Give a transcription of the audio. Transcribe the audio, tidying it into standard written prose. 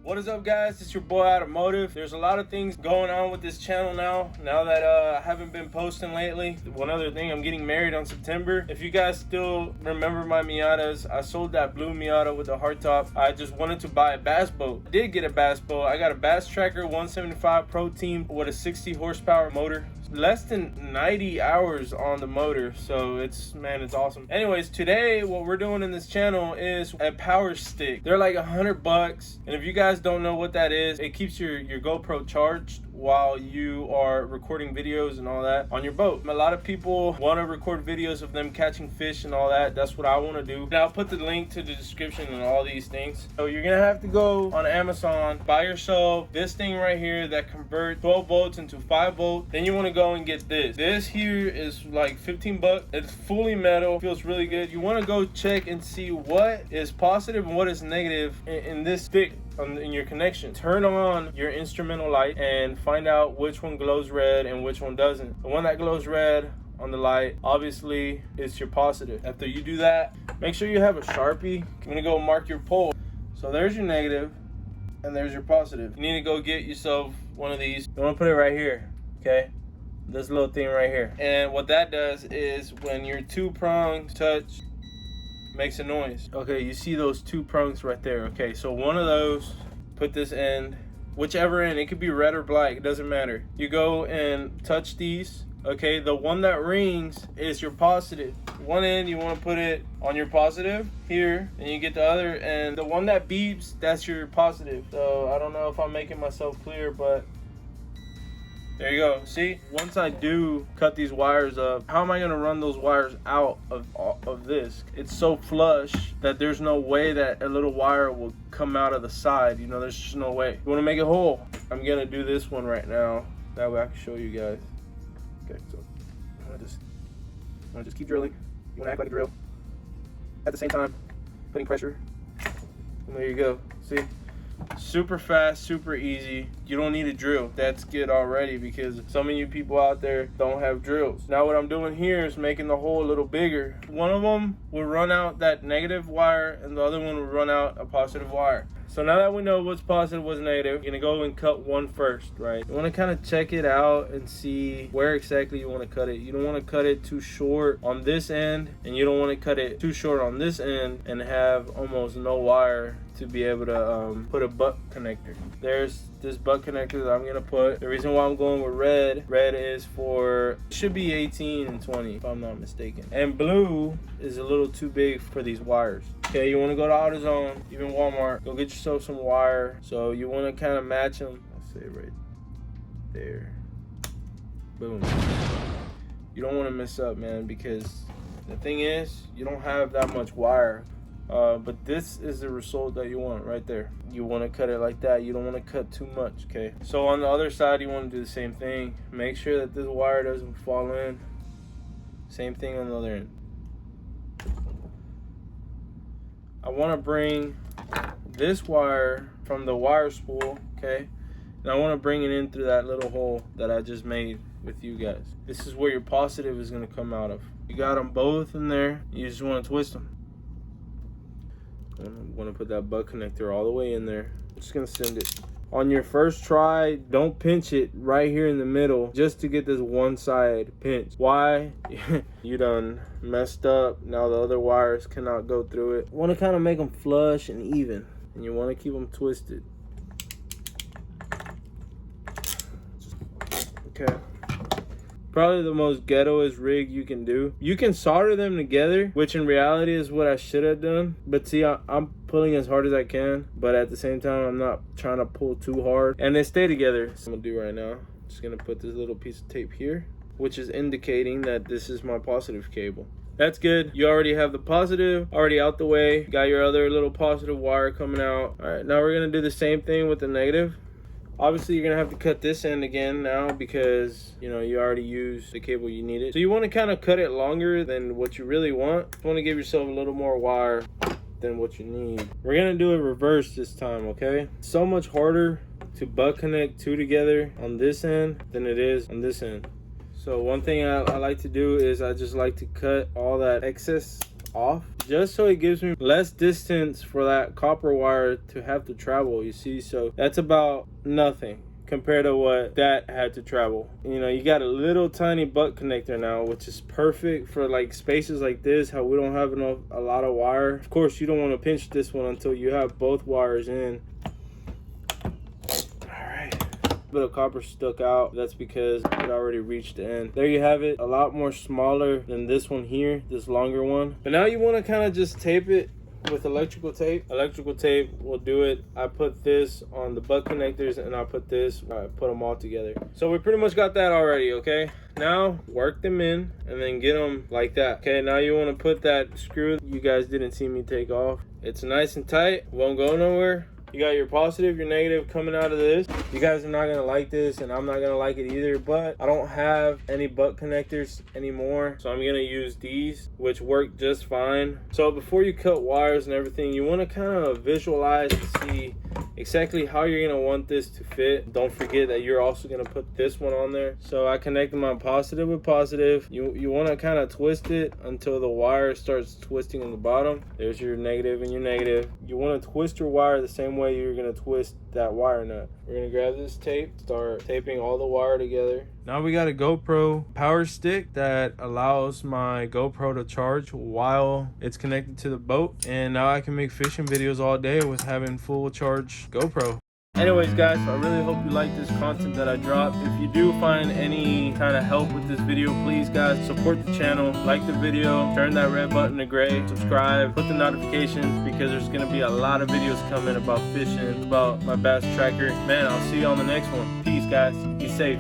What is up, guys? It's your boy Automotive. There's a lot of things going on with this channel now that I haven't been posting lately. One other thing, I'm getting married on September. If you guys still remember my Miatas, I sold that blue Miata with the hardtop. I just wanted to buy a bass boat. I did get a bass boat. I got a Bass Tracker 175 Pro Team with a 60 horsepower motor. Less than 90 hours on the motor, so it's awesome. Anyways, today what we're doing in this channel is a power stick. They're like $100, and if you guys don't know what that is, it keeps your GoPro charged while you are recording videos and all that on your boat. A lot of people want to record videos of them catching fish and all that. That's what I want to do. Now I'll put the link to the description and all these things. So you're gonna have to go on Amazon, buy yourself this thing right here that converts 12 volts into 5 volt. Then you want to go and get this. This here is like 15 bucks. It's fully metal, feels really good. You want to go check and see what is positive and what is negative in this stick in your connection. Turn on your instrumental light and find out which one glows red and which one doesn't. The one that glows red on the light, obviously, is your positive. After you do that, make sure you have a Sharpie. I'm gonna go mark your pole. So there's your negative and there's your positive. You need to go get yourself one of these. You want to put it right here, okay? This little thing right here. And what that does is when your two prongs touch, makes a noise. Okay, you see those two prongs right there. Okay, so one of those, put this end, whichever end, it could be red or black, it doesn't matter. You go and touch these. Okay, the one that rings is your positive. One end, you want to put it on your positive here, and you get the other, and the one that beeps, that's your positive. So I don't know if I'm making myself clear, but there you go. See, once I do cut these wires up, how am I gonna run those wires out of this? It's so flush that there's no way that a little wire will come out of the side. You know, there's just no way. You wanna make it whole. I'm gonna do this one right now. That way I can show you guys. Okay, so I'm gonna just keep drilling. You wanna act like a drill. At the same time, putting pressure. And there you go. See? Super fast, super easy. You don't need a drill. That's good already, because some of you people out there don't have drills. Now what I'm doing here is making the hole a little bigger. One of them will run out that negative wire and the other one will run out a positive wire. So now that we know what's positive, what's negative, you're gonna go and cut one first, right? You wanna kind of check it out and see where exactly you wanna cut it. You don't wanna cut it too short on this end, and you don't wanna cut it too short on this end and have almost no wire to be able to put a butt connector. There's this butt connector that I'm gonna put. The reason why I'm going with red is for, it should be 18 and 20 if I'm not mistaken. And blue is a little too big for these wires. Okay, you wanna go to AutoZone, even Walmart, go get yourself some wire. So you wanna kind of match them. I'll say right there. Boom. You don't wanna mess up, man, because the thing is, you don't have that much wire. But this is the result that you want right there. You want to cut it like that. You don't want to cut too much, okay? So on the other side, you want to do the same thing. Make sure that this wire doesn't fall in. Same thing on the other end. I want to bring this wire from the wire spool, okay? And I want to bring it in through that little hole that I just made with you guys. This is where your positive is going to come out of. You got them both in there. You just want to twist them. I'm gonna put that butt connector all the way in there. I'm just gonna send it. On your first try, don't pinch it right here in the middle just to get this one side pinched. Why? You done messed up. Now the other wires cannot go through it. You wanna kind of make them flush and even, and you wanna keep them twisted. Okay. Probably the most ghettoest rig you can do. You can solder them together, which in reality is what I should have done. But see, I'm pulling as hard as I can, but at the same time, I'm not trying to pull too hard. And they stay together. So I'm gonna do right now, I'm just gonna put this little piece of tape here, which is indicating that this is my positive cable. That's good. You already have the positive already out the way. Got your other little positive wire coming out. All right, now we're gonna do the same thing with the negative. Obviously, you're gonna have to cut this end again now because, you know, you already used the cable you needed. So you wanna kind of cut it longer than what you really want. You wanna give yourself a little more wire than what you need. We're gonna do it reverse this time, okay? So much harder to butt connect two together on this end than it is on this end. So one thing I like to do is I just like to cut all that excess off, just so it gives me less distance for that copper wire to have to travel, you see. So that's about nothing compared to what that had to travel. You know, you got a little tiny butt connector now, which is perfect for like spaces like this, how we don't have a lot of wire. Of course, you don't want to pinch this one until you have both wires in. Bit of copper stuck out. That's because it already reached the end. There you have it. A lot more smaller than this one here, this longer one. But now you want to kind of just tape it with electrical tape. Electrical tape will do it. I put this on the butt connectors and I put this, I put them all together. So we pretty much got that already, okay? Now work them in and then get them like that. Okay, now you want to put that screw you guys didn't see me take off. It's nice and tight, won't go nowhere. You got your positive, your negative coming out of this. You guys are not gonna like this and I'm not gonna like it either, but I don't have any butt connectors anymore, so I'm gonna use these, which work just fine. So before you cut wires and everything, you wanna kind of visualize and see exactly how you're gonna want this to fit. Don't forget that you're also gonna put this one on there. So I connected my positive with positive. You wanna kind of twist it until the wire starts twisting in the bottom. There's your negative and your negative. You wanna twist your wire the same way you're gonna twist that wire nut. We're gonna grab this tape, start taping all the wire together. Now we got a GoPro power stick that allows my GoPro to charge while it's connected to the boat, and now I can make fishing videos all day with having full charge GoPro. Anyways guys, I really hope you like this content that I dropped. If you do find any kind of help with this video, please guys support the channel, like the video, turn that red button to gray, subscribe, put the notifications, because there's gonna be a lot of videos coming about fishing, about my bass tracker. Man, I'll see you on the next one. Peace guys, be safe.